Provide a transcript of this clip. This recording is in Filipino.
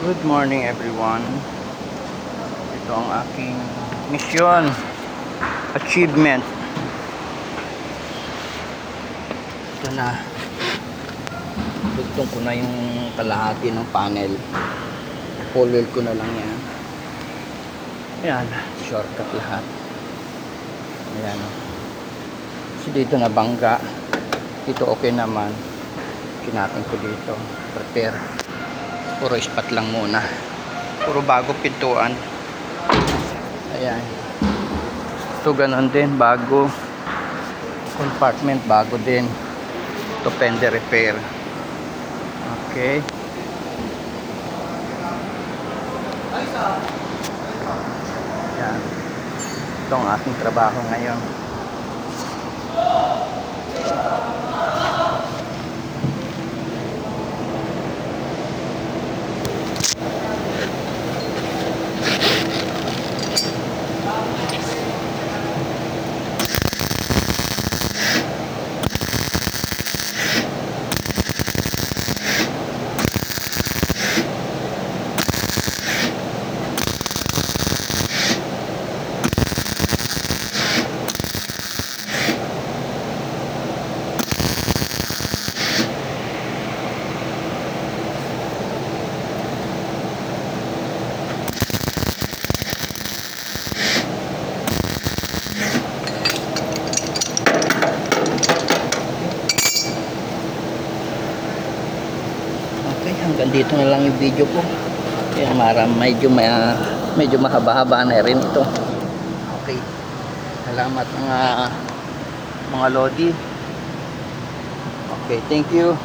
Good morning everyone. Ito ang aking mission achievement. Ito na. Dugtong ko na yung kalahati ng panel. Full wheel ko na lang yan. Ayan, shortcut lahat. Ayan o. So dito na bangga. Dito okay naman. Kinatin ko dito. Prepare. Puro ispat lang muna. Puro bago pintuan. Ayan. Ito ganon din. Bago. Compartment. Bago din. Ito fender repair. Okay. Ayan. Ito ang aking trabaho ngayon. Okay, hanggang dito na lang yung video ko. Kaya medyo mahaba-haba na rin ito. Okay. Salamat mga lodi. Okay, thank you.